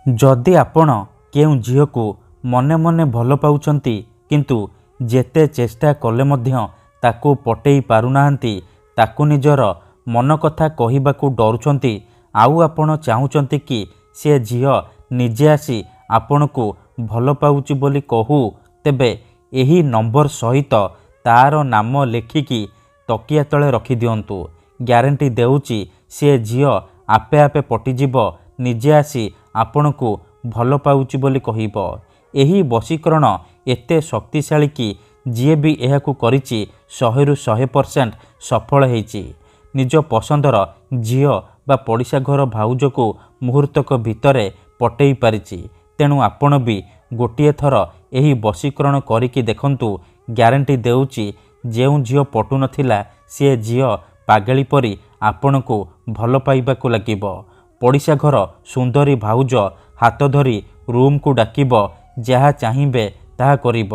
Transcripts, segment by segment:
जदि आपण केउ झील को मने मने भल पाउछंती किंतु जेते चेष्टा कले मध्य ताकू पटेई पारुनाहांती ताकू निजर मन कथा कहिबाकू डरुछंती आउ आपण चाहुछंती कि से झील निजे आसी आपणकू भल पाउची बोली कहू तेबे एही नंबर सहित तार नाम लेखिकी तकिया तले रखी दियंतु। ग्यारंटी देउची से झील आपे आपे पटिजिब निजे आसी आपणकू भल पाउची बोली कहिब। एही वशीकरण एते शक्तिशाली कि जी भी एहाकू करिछि 100% सफल हेछि। निज पसंदर झील बा पड़िशा घर भाउज को मुहूर्तक भितरे पटेई पारिछि। तेणु आपण भी गोटिए थर एही वशीकरण करिकी देखंतु। ग्यारंटी देउछि जेउ झील पटु नथिला से झील पागेली परी आपणकू भल पाइबाकू लागिब। पड़िशा घर सुंदरी भाउज हाथ धरी रूम को डाकिब, जहा चाहिए ताहा करिब।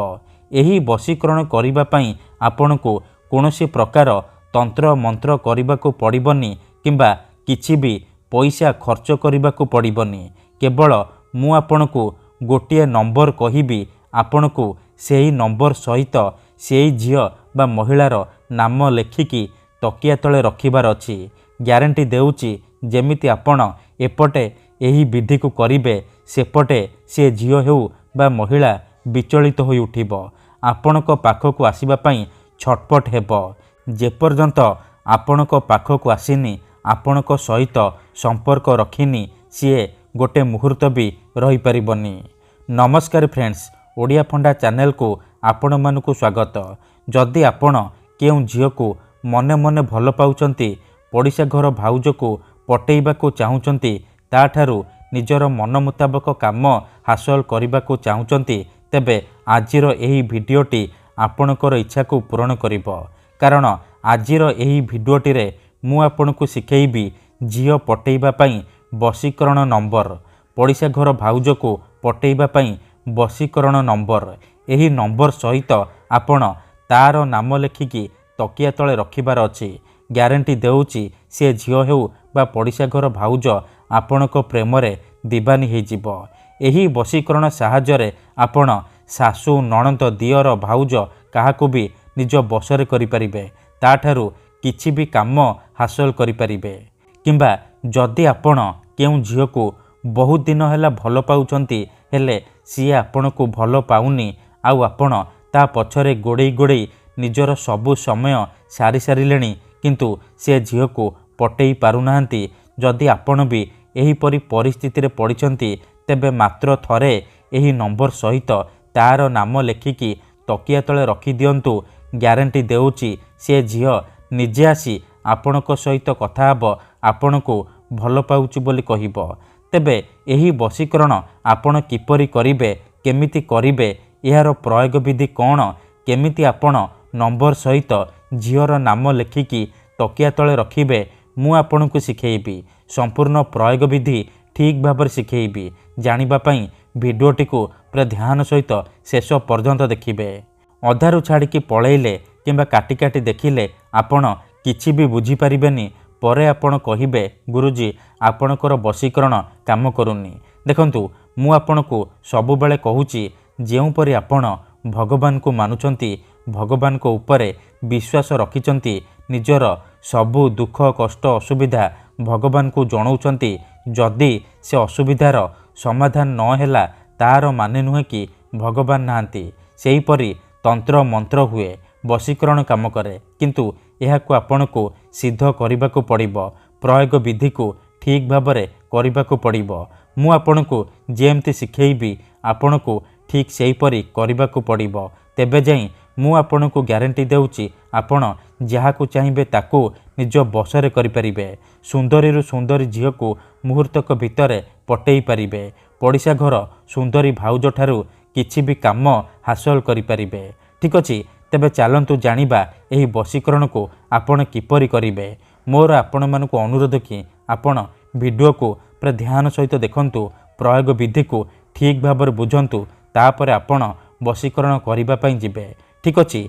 एही वशीकरण करिबा पई आपणकू कोनोसी प्रकार तंत्र मंत्र करिबाकू पड़िबनी किंबा किछि भी पैसा खर्च करिबाकू पड़िबनी। केवल मु आपणकू गोटिए नंबर कहिबी, आपणकू सेही नंबर सहित सेही झील बा महिलार नाम लेखिकी तकिया तले रखिबार अछि। ग्यारंटी देउची जेमिति आपण एपटे एही विधि को करिबे सेपटे से झील हेउ बा महिला विचलित होई उठिब, आपणक पाखकू आसीबा पई छटपट हेब। जेपर्यंत आपणक पाखकू आसीनी आपणक सहित संपर्क रखिनी सीए गोटे मुहूर्त भी रही परिबनी। नमस्कार फ्रेंड्स, ओडिया फंडा चैनल को आपण मानकू स्वागत। जदि आपण केउ झील को मने मने भल पाउचंती, पड़िशा घर भाउज को पटेइबाकू चाहुचंती, ताठारू निजर मन मुताबक काम हासिल करबाकू चाहुचंती, तेबे आजिर एही भिडियोटी आपणकर इच्छा को पूरण करिब। कारण आजिर एही भिडियोटी रे मु आपणकू शिखेइबी झील पटेइबा पई वशीकरण नंबर, पड़िशा घर भाउज को पटेइबा पई वशीकरण नंबर। एही नंबर सहित आपण तार नाम लेखिकी तकिया तले रखिबार अछि। ग्यारंटी देउची से झील हेउ बा पड़िशा घर भाउज आपणक प्रेम रे दीवानी हेजिब। एही वशीकरण साहाय्य आपण सासू नणंद दियर भाउज काहाकू भी निज बसरे करिपारिबे, ताठारू किछि भी काम हासिल करिपारिबे। किंबा जदि आपण केउ झील को बहुत दिन हैला भल पाउचंती हेले सीए आपणकू भल पाउनी आउ आपण ता पछरे गोड़े गोड़े निजर सबु समय सारी सारिलेणी किंतु से झील को पटेई पारुनाहांती, जदि आपण भी एहीपरि परिस्थिति रे पड़िछंती तेबे मात्र थरे एही नंबर सहित तार नाम लेखिकी तकिया तले रखी दियंतु। ग्यारंटी देउची से झील निजे आसी आपणक सहित कथा हब, आपणकू भल पाउची बोली कहिब। तेबे एही वशीकरण आपण किपरि करिबे, केमिति करिबे, एहार प्रयोग विधि कौन, केमिति आपण नंबर सहित झीवर नाम लेखिकी तकिया तले रखिबे, मु आपणकू शिखेइबी। संपूर्ण प्रयोग विधि ठीक भाव शिखेइबी। जानिबा पई भिडियोटी को पूरा ध्यान सहित शेष पर्यंत देखिबे। अधारू छाड़िकी पळेइले किंबा काटी काटी देखिले आपण किछि भी बुझी पारिबेनी। परे आपण कहिबे गुरुजी आपणकर वशीकरण काम करूनी। देखंतु मु आपणकू सबु बेले कहूची जेउपरि आपण भगवान को मानुचंती, भगवान को उपरे विश्वास रखिचंती, निजर सबु दुख कष्ट असुविधा भगवान को जणाउचंती, जदि से असुविधार समाधान न हेला तार माने नुहे कि भगवान नाहांती। सेहीपरि तंत्र मंत्र हुए, वशीकरण काम करे, किंतु एहाकू आपणकू सिद्ध करबाकू पड़िबो। प्रयोग विधि को ठीक भाबरे करबाकू पड़िबो। मु आपणकू जेमती शिखेइबी आपणकू ठीक सेहीपरि करबाकू पड़िबो। तेबे जाई मु आपणकू ग्यारंटी देउची आपण जहाकू चाहिए ताकू निज बसरे करिपारिबे। सुंदरी सुंदरी झील को मुहूर्तक भितरे पटेई पारिबे। पड़िशा घर सुंदरी भाउज ठारू किछि भी काम हासिल करिपारिबे। ठीक अछि, तेबे चलंतु जानिबा एही वशीकरण को आपण किपरि करिबे। मोर आपण मानकू अनुरोध कि आपण वीडियो को पूरा ध्यान सहित देखंतु, प्रयोग विधि को ठीक भाव बुझंतु, तापरे आपण वशीकरण करिबा पई जिबे। ठीक अछि,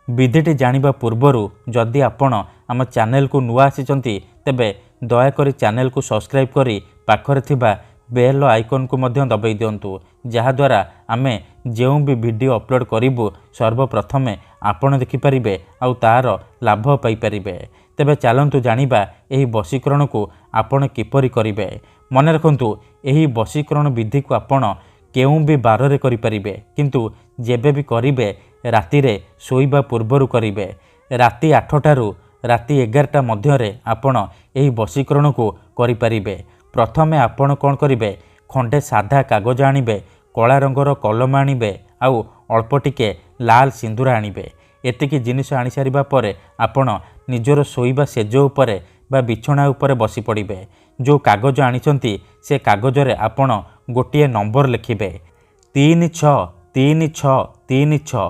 विधिटी जानिबा पूर्वरु जदि आपण आम चैनल को नुआ आसीचंती तेबे दयाकरी चैनल को सब्सक्राइब करी पाखरे थिबा ବେଲ୍ ଆଇକନ୍କୁ ମଧ୍ୟ ଦବାଇ ଦିଅନ୍ତୁ, ଯାହାଦ୍ୱାରା ଆମେ ଯେଉଁ ବି ଭିଡ଼ିଓ ଅପଲୋଡ଼ କରିବୁ ସର୍ବପ୍ରଥମେ ଆପଣ ଦେଖିପାରିବେ ଆଉ ତାହାର ଲାଭ ପାଇପାରିବେ। ତେବେ ଚାଲନ୍ତୁ ଜାଣିବା ଏହି ବଶୀକରଣକୁ ଆପଣ କିପରି କରିବେ। ମନେ ରଖନ୍ତୁ, ଏହି ବଶୀକରଣ ବିଧିକୁ ଆପଣ କେଉଁ ବି ବାରରେ କରିପାରିବେ, କିନ୍ତୁ ଯେବେ ବି କରିବେ ରାତିରେ ଶୋଇବା ପୂର୍ବରୁ କରିବେ। ରାତି 8ଟାରୁ ରାତି 11ଟା ମଧ୍ୟରେ ଆପଣ ଏହି ବଶୀକରଣକୁ କରିପାରିବେ। ପ୍ରଥମେ ଆପଣ କ'ଣ କରିବେ, ଖଣ୍ଡେ ସାଧା କାଗଜ ଆଣିବେ, କଳା ରଙ୍ଗର କଲମ ଆଣିବେ ଆଉ ଅଳ୍ପ ଟିକେ ଲାଲ ସିନ୍ଦୁର ଆଣିବେ। ଏତିକି ଜିନିଷ ଆଣିସାରିବା ପରେ ଆପଣ ନିଜର ଶୋଇବା ସେଜ ଉପରେ ବା ବିଛଣା ଉପରେ ବସି ପଡ଼ିବେ। ଯେଉଁ କାଗଜ ଆଣିଛନ୍ତି ସେ କାଗଜରେ ଆପଣ ଗୋଟିଏ ନମ୍ବର ଲେଖିବେ, 363636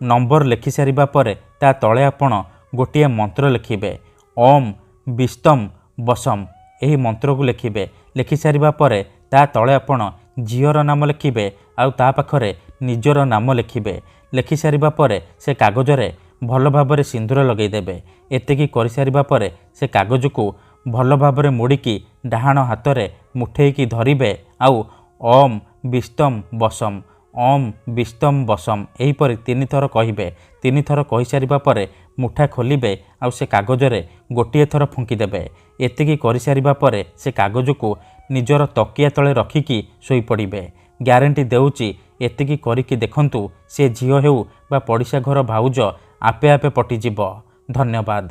ନମ୍ବର ଲେଖିସାରିବା ପରେ ତା ତଳେ ଆପଣ ଗୋଟିଏ ମନ୍ତ୍ର ଲେଖିବେ, ଓମ୍ ବିଷ୍ଟମ୍ ବସମ୍। ଏହି ମନ୍ତ୍ରକୁ ଲେଖିବେ। ଲେଖିସାରିବା ପରେ ତା ତଳେ ଆପଣ ଝିଅର ନାମ ଲେଖିବେ ଆଉ ତା ପାଖରେ ନିଜର ନାମ ଲେଖିବେ। ଲେଖିସାରିବା ପରେ ସେ କାଗଜରେ ଭଲ ଭାବରେ ସିନ୍ଦୁର ଲଗାଇଦେବେ। ଏତିକି କରିସାରିବା ପରେ ସେ କାଗଜକୁ ଭଲ ଭାବରେ ମୋଡ଼ିକି ଡାହାଣ ହାତରେ ମୁଠେଇକି ଧରିବେ ଆଉ ଓମ୍ ବିଷ୍ଟମ୍ ବସମ୍, ଓମ୍ ବିଷ୍ଟମ୍ ବସମ୍ ଏହିପରି 3 ଥର କହିବେ। 3 ଥର କହିସାରିବା ପରେ ମୁଠା ଖୋଲିବେ ଆଉ ସେ କାଗଜରେ ଗୋଟିଏ ଥର ଫୁଙ୍କିଦେବେ। ଏତିକି କରିସାରିବା ପରେ ସେ କାଗଜକୁ ନିଜର ତକିଆ ତଳେ ରଖିକି ଶୋଇପଡ଼ିବେ। ଗ୍ୟାରେଣ୍ଟି ଦେଉଛି, ଏତିକି କରିକି ଦେଖନ୍ତୁ, ସେ ଝିଅ ହେଉ ବା ପଡ଼ିଶା ଘର ଭାଉଜ ଆପେ ଆପେ ପଟିଯିବ। ଧନ୍ୟବାଦ।